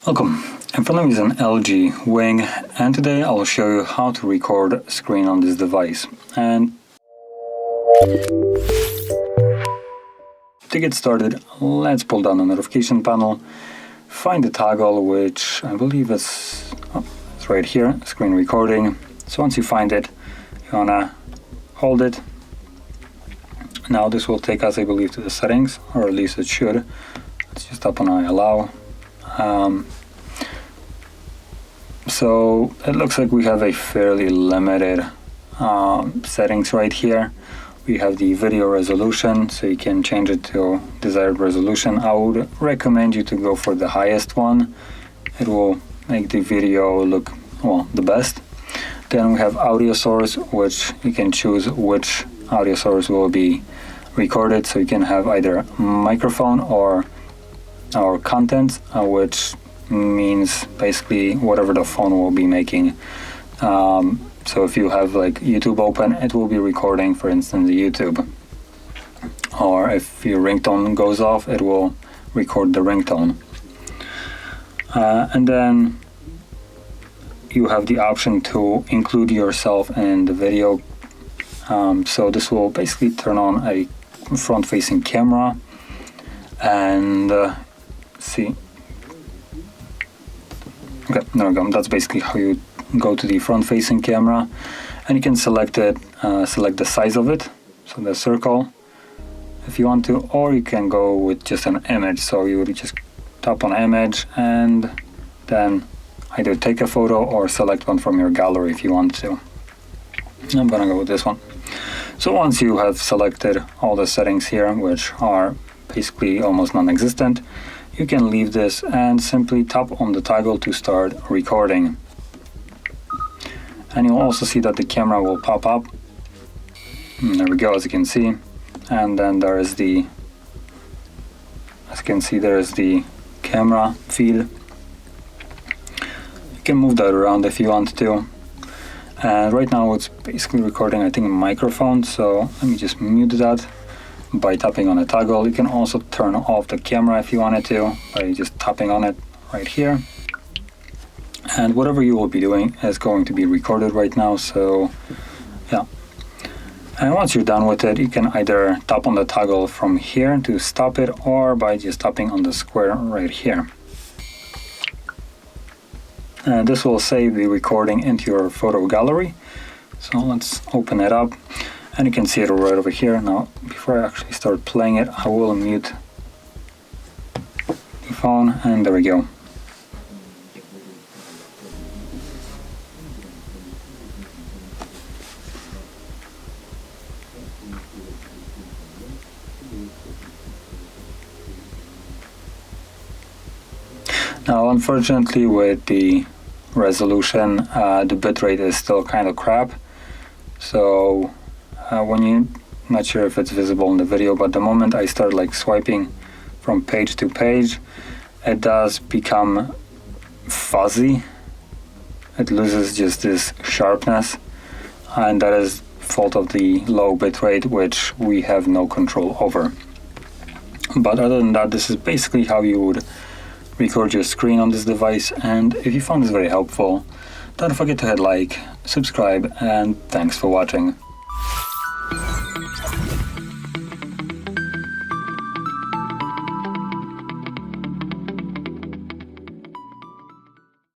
Welcome. In front of me is an LG Wing, and today I'll show you how to record screen on this device. And to get started, let's pull down the notification panel, find the toggle, which I believe it's right here, screen recording. So once you find it, you wanna hold it. Now this will take us, I believe, to the settings, or at least it should. Let's just tap on I allow. So it looks like we have a fairly limited settings right here. We have the video resolution, so you can change it to desired resolution. I would recommend you to go for the highest one. It will make the video look, well, the best. Then we have audio source, which you can choose which audio source will be recorded, so you can have either microphone or content, which means basically whatever the phone will be making. So if you have like YouTube open, it will be recording, for instance, the YouTube. Or if your ringtone goes off, it will record the ringtone. And then you have the option to include yourself in the video. So this will basically turn on a front-facing camera, and see. Okay, there we go. That's basically how you go to the front-facing camera, and you can select it, select the size of it, so the circle, if you want to, or you can go with just an image. So you would just tap on image and then either take a photo or select one from your gallery if you want to. I'm gonna go with this one. So once you have selected all the settings here, which are basically almost non-existent, you can leave this and simply tap on the toggle to start recording. And you'll also see that the camera will pop up. There we go, as you can see. And then there is the, as you can see, there is the camera feed. You can move that around if you want to. And right now it's basically recording, I think, a microphone. So let me just mute that by tapping on a toggle. You can also turn off the camera if you wanted to by just tapping on it right here. And whatever you will be doing is going to be recorded right now, so yeah. And once you're done with it, you can either tap on the toggle from here to stop it, or by just tapping on the square right here. And this will save the recording into your photo gallery. So let's open it up. And you can see it right over here. Now, before I actually start playing it, I will mute the phone, and there we go. Now, unfortunately, with the resolution, the bitrate is still kind of crap. So when you, not sure if it's visible in the video, but the moment I start like swiping from page to page, it does become fuzzy. It loses just this sharpness, and that is fault of the low bitrate, which we have no control over. But other than that, this is basically how you would record your screen on this device. And if you found this very helpful, don't forget to hit like, subscribe, and thanks for watching.